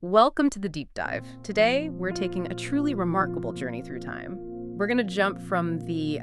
Welcome to the Deep Dive. Today, we're taking a truly remarkable journey through time. We're going to jump from the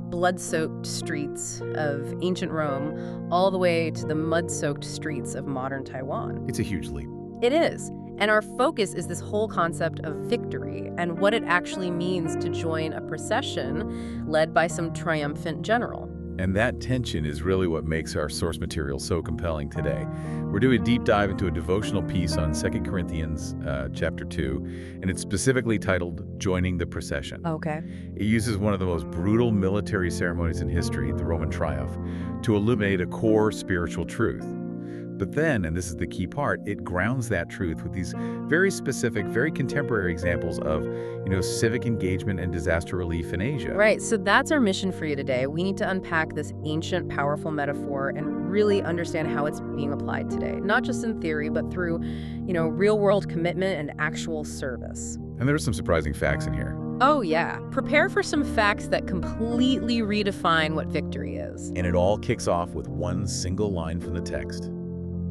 blood-soaked streets of ancient Rome all the way to the mud-soaked streets of modern Taiwan. It's a huge leap. It is. And our focus is this whole concept of victory and what it actually means to join a procession led by some triumphant general. And that tension is really what makes our source material so compelling today. We're doing a deep dive into a devotional piece on 2 Corinthians chapter 2, and it's specifically titled, Joining the Procession. Okay. It uses one of the most brutal military ceremonies in history, the Roman triumph, to illuminate a core spiritual truth. But then, and this is the key part, it grounds that truth with these very specific, very contemporary examples of, civic engagement and disaster relief in Asia. Right, so that's our mission for you today. We need to unpack this ancient, powerful metaphor and really understand how it's being applied today. Not just in theory, but through, real-world commitment and actual service. And there are some surprising facts in here. Oh, yeah. Prepare for some facts that completely redefine what victory is. And it all kicks off with one single line from the text.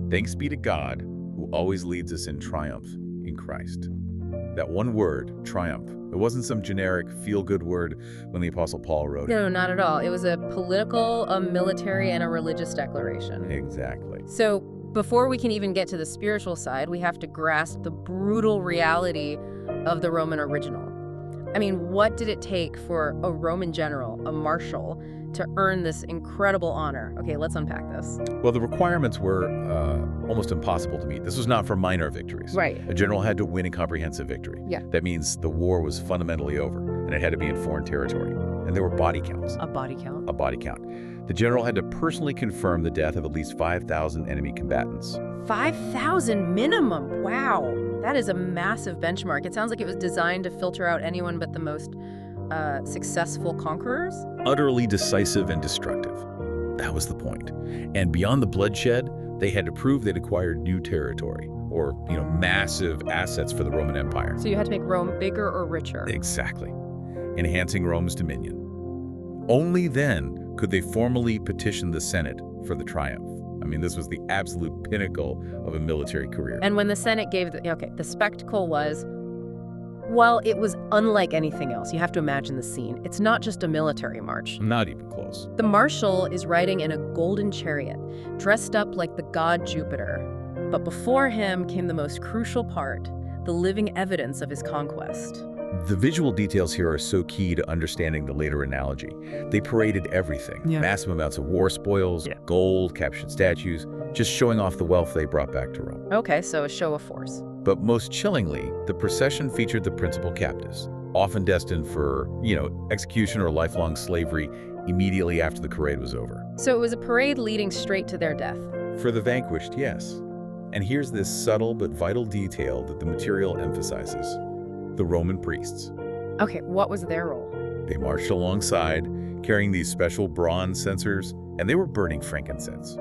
Thanks be to God, who always leads us in triumph in Christ. That one word, triumph, it wasn't some generic feel-good word when the Apostle Paul wrote it. No, not at all. It was a political, a military, and a religious declaration. Exactly. So before we can even get to the spiritual side, we have to grasp the brutal reality of the Roman original. I mean, what did it take for a Roman general, a marshal, to earn this incredible honor? Okay, let's unpack this. Well, the requirements were almost impossible to meet. This was not for minor victories. Right. A general had to win a comprehensive victory. Yeah. That means the war was fundamentally over, and it had to be in foreign territory. And there were body counts. A body count? A body count. The general had to personally confirm the death of at least 5,000 enemy combatants. 5,000 minimum? Wow. That is a massive benchmark. It sounds like it was designed to filter out anyone but the most successful conquerors? Utterly decisive and destructive. That was the point. And beyond the bloodshed, they had to prove they'd acquired new territory or, massive assets for the Roman Empire. So you had to make Rome bigger or richer? Exactly. Enhancing Rome's dominion. Only then could they formally petition the Senate for the triumph. I mean, this was the absolute pinnacle of a military career. And when the Senate gave the spectacle was, well, it was unlike anything else. You have to imagine the scene. It's not just a military march. Not even close. The marshal is riding in a golden chariot, dressed up like the god Jupiter. But before him came the most crucial part, the living evidence of his conquest. The visual details here are so key to understanding the later analogy. They paraded everything. Yeah. Massive amounts of war spoils, gold, captured statues, just showing off the wealth they brought back to Rome. Okay, so a show of force. But most chillingly, the procession featured the principal captives, often destined for, execution or lifelong slavery immediately after the parade was over. So it was a parade leading straight to their death. For the vanquished, yes. And here's this subtle but vital detail that the material emphasizes. The Roman priests. Okay, what was their role? They marched alongside, carrying these special bronze censers, and they were burning frankincense.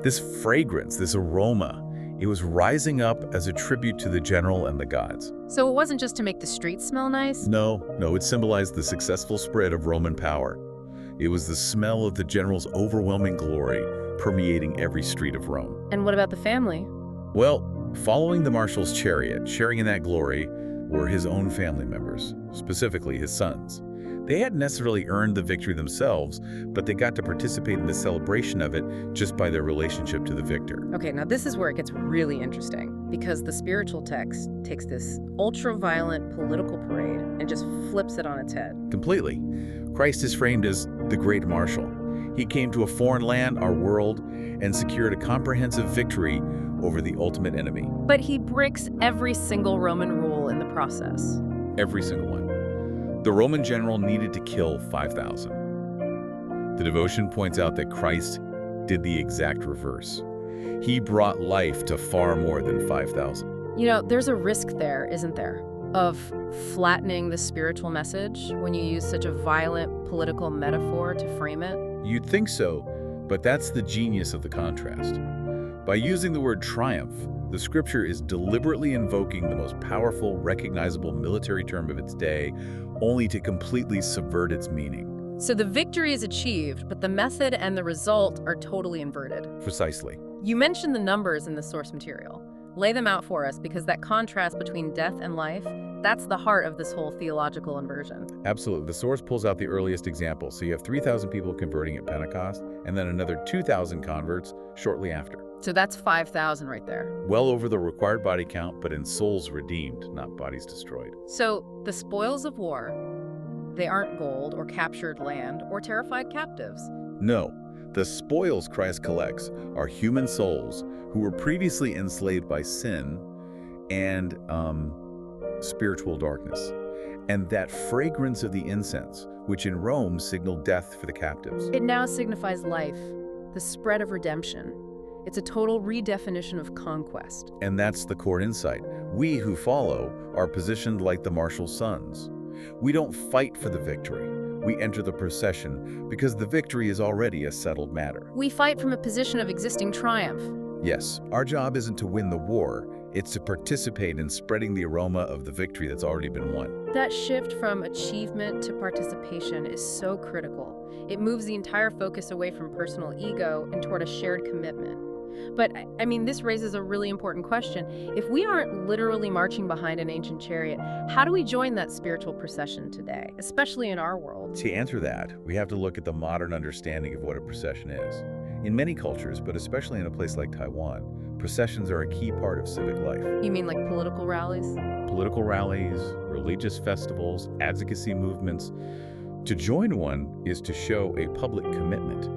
This fragrance, this aroma, it was rising up as a tribute to the general and the gods. So it wasn't just to make the streets smell nice? No, it symbolized the successful spread of Roman power. It was the smell of the general's overwhelming glory permeating every street of Rome. And what about the family? Well, following the marshal's chariot, sharing in that glory, were his own family members, specifically his sons. They hadn't necessarily earned the victory themselves, but they got to participate in the celebration of it just by their relationship to the victor. Okay, now this is where it gets really interesting, because the spiritual text takes this ultra-violent political parade and just flips it on its head. Completely. Christ is framed as the great marshal. He came to a foreign land, our world, and secured a comprehensive victory over the ultimate enemy. But he breaks every single Roman rule in the process. Every single one. The Roman general needed to kill 5,000. The devotion points out that Christ did the exact reverse. He brought life to far more than 5,000. There's a risk there, isn't there, of flattening the spiritual message when you use such a violent political metaphor to frame it? You'd think so, but that's the genius of the contrast. By using the word triumph, the scripture is deliberately invoking the most powerful, recognizable military term of its day, only to completely subvert its meaning. So the victory is achieved, but the method and the result are totally inverted. Precisely. You mentioned the numbers in the source material. Lay them out for us, because that contrast between death and life, that's the heart of this whole theological inversion. Absolutely. The source pulls out the earliest example. So you have 3,000 people converting at Pentecost, and then another 2,000 converts shortly after. So that's 5,000 right there. Well over the required body count, but in souls redeemed, not bodies destroyed. So the spoils of war, they aren't gold or captured land or terrified captives. No, the spoils Christ collects are human souls who were previously enslaved by sin and spiritual darkness. And that fragrance of the incense, which in Rome signaled death for the captives. It now signifies life, the spread of redemption. It's a total redefinition of conquest. And that's the core insight. We who follow are positioned like the martial sons. We don't fight for the victory. We enter the procession because the victory is already a settled matter. We fight from a position of existing triumph. Yes, our job isn't to win the war, it's to participate in spreading the aroma of the victory that's already been won. That shift from achievement to participation is so critical. It moves the entire focus away from personal ego and toward a shared commitment. But, I mean, this raises a really important question. If we aren't literally marching behind an ancient chariot, how do we join that spiritual procession today, especially in our world? To answer that, we have to look at the modern understanding of what a procession is. In many cultures, but especially in a place like Taiwan, processions are a key part of civic life. You mean like political rallies? Political rallies, religious festivals, advocacy movements. To join one is to show a public commitment.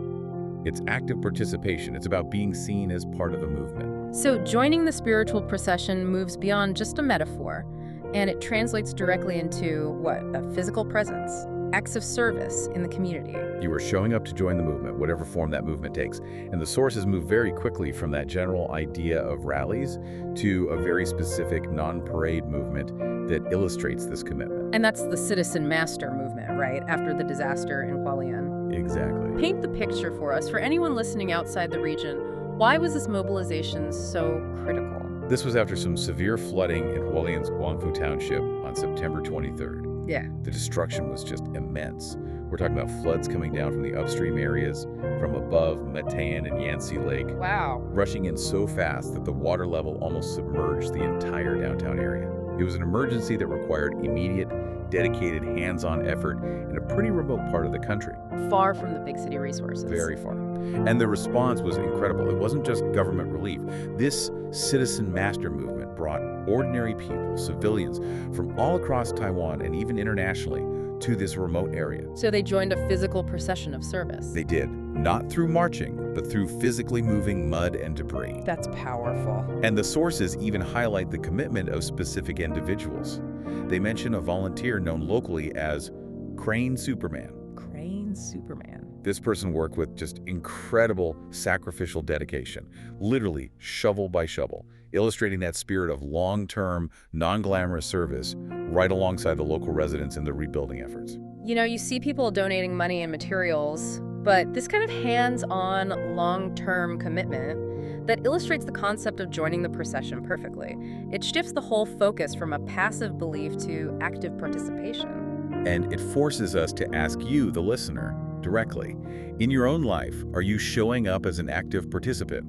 It's active participation. It's about being seen as part of a movement. So joining the spiritual procession moves beyond just a metaphor, and it translates directly into, what, a physical presence, acts of service in the community. You are showing up to join the movement, whatever form that movement takes. And the sources move very quickly from that general idea of rallies to a very specific non-parade movement that illustrates this commitment. And that's the citizen master movement, right? After the disaster in Hualien. Exactly. Paint the picture for us. For anyone listening outside the region, why was this mobilization so critical? This was after some severe flooding in Hualien's Guangfu Township on September 23rd. Yeah. The destruction was just immense. We're talking about floods coming down from the upstream areas, from above Matan and Yangtze Lake. Wow. Rushing in so fast that the water level almost submerged the entire downtown area. It was an emergency that required immediate, dedicated, hands-on effort in a pretty remote part of the country. Far from the big city resources. Very far. And the response was incredible. It wasn't just government relief. This citizen master movement brought ordinary people, civilians, from all across Taiwan and even internationally to this remote area. So they joined a physical procession of service. They did. Not through marching, but through physically moving mud and debris. That's powerful. And the sources even highlight the commitment of specific individuals. They mention a volunteer known locally as Crane Superman. Crane Superman. This person worked with just incredible sacrificial dedication, literally shovel by shovel, illustrating that spirit of long-term, non-glamorous service right alongside the local residents in the rebuilding efforts. You know, you see people donating money and materials, but this kind of hands-on, long-term commitment that illustrates the concept of joining the procession perfectly. It shifts the whole focus from a passive belief to active participation. And it forces us to ask you, the listener, directly, in your own life, are you showing up as an active participant,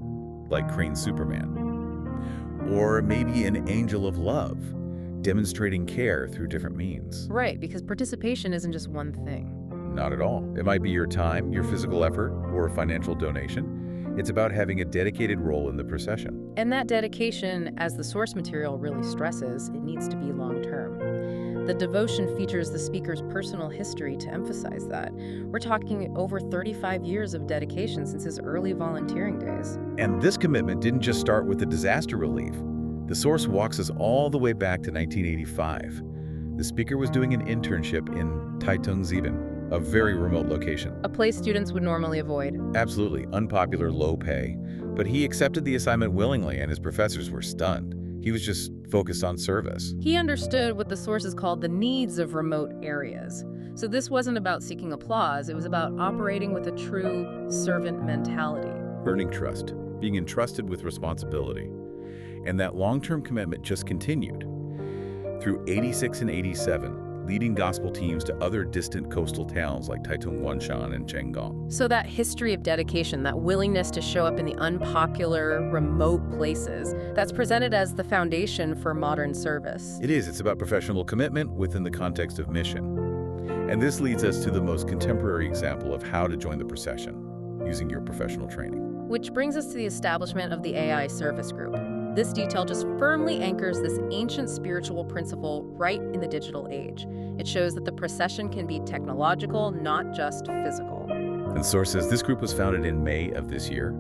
like Crane Superman? Or maybe an angel of love, demonstrating care through different means? Right, because participation isn't just one thing. Not at all. It might be your time, your physical effort, or a financial donation. It's about having a dedicated role in the procession. And that dedication, as the source material really stresses, it needs to be long-term. The devotion features the speaker's personal history to emphasize that. We're talking over 35 years of dedication since his early volunteering days. And this commitment didn't just start with the disaster relief. The source walks us all the way back to 1985. The speaker was doing an internship in Taitung Ziban, a very remote location. A place students would normally avoid. Absolutely unpopular, low pay. But he accepted the assignment willingly, and his professors were stunned. He was just focused on service. He understood what the sources called the needs of remote areas. So this wasn't about seeking applause, it was about operating with a true servant mentality. Earning trust, being entrusted with responsibility. And that long-term commitment just continued. Through 86 and 87, leading gospel teams to other distant coastal towns like Taitung Wanshan and Chenggang. So that history of dedication, that willingness to show up in the unpopular, remote places, that's presented as the foundation for modern service. It is. It's about professional commitment within the context of mission. And this leads us to the most contemporary example of how to join the procession, using your professional training. Which brings us to the establishment of the AI service group. This detail just firmly anchors this ancient spiritual principle right in the digital age. It shows that the procession can be technological, not just physical. And sources, this group was founded in May of this year.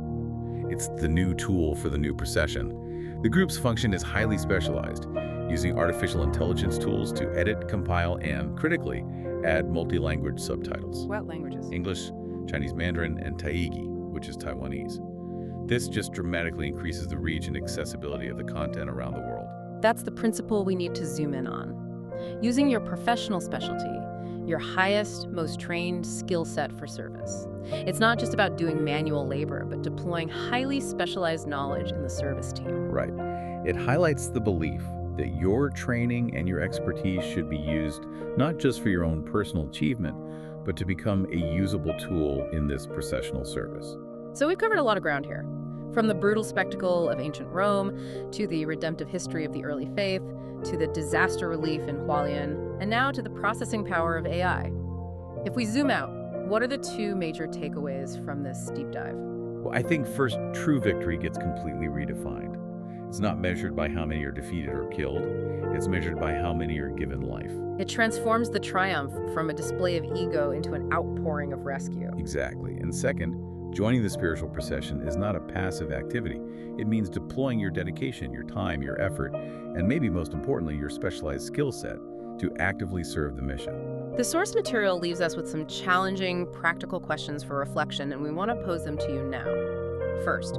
It's the new tool for the new procession. The group's function is highly specialized, using artificial intelligence tools to edit, compile, and, critically, add multi-language subtitles. What languages? English, Chinese Mandarin, and Taigi, which is Taiwanese. This just dramatically increases the reach and accessibility of the content around the world. That's the principle we need to zoom in on. Using your professional specialty, your highest, most trained skill set for service. It's not just about doing manual labor, but deploying highly specialized knowledge in the service team. Right. It highlights the belief that your training and your expertise should be used not just for your own personal achievement, but to become a usable tool in this processional service. So we've covered a lot of ground here. From the brutal spectacle of ancient Rome, to the redemptive history of the early faith, to the disaster relief in Hualien, and now to the processing power of AI. If we zoom out, what are the two major takeaways from this deep dive? Well, I think first, true victory gets completely redefined. It's not measured by how many are defeated or killed. It's measured by how many are given life. It transforms the triumph from a display of ego into an outpouring of rescue. Exactly. And second, joining the spiritual procession is not a passive activity. It means deploying your dedication, your time, your effort, and maybe most importantly, your specialized skill set to actively serve the mission. The source material leaves us with some challenging, practical questions for reflection, and we want to pose them to you now. First,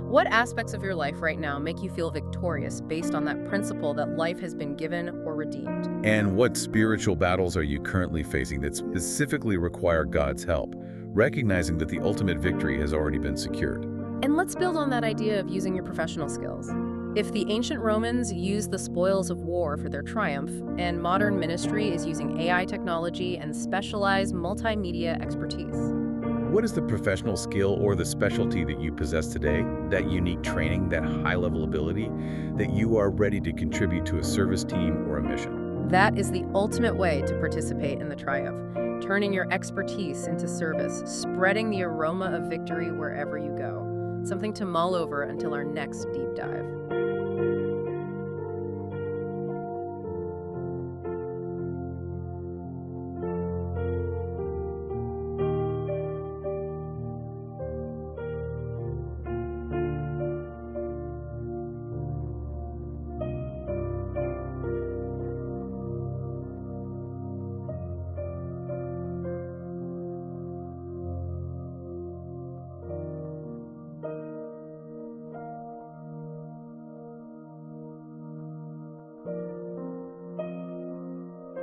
what aspects of your life right now make you feel victorious based on that principle that life has been given or redeemed? And what spiritual battles are you currently facing that specifically require God's help, recognizing that the ultimate victory has already been secured? And let's build on that idea of using your professional skills. If the ancient Romans used the spoils of war for their triumph, and modern ministry is using AI technology and specialized multimedia expertise, what is the professional skill or the specialty that you possess today, that unique training, that high-level ability, that you are ready to contribute to a service team or a mission? That is the ultimate way to participate in the triumph, turning your expertise into service, spreading the aroma of victory wherever you go. Something to mull over until our next deep dive.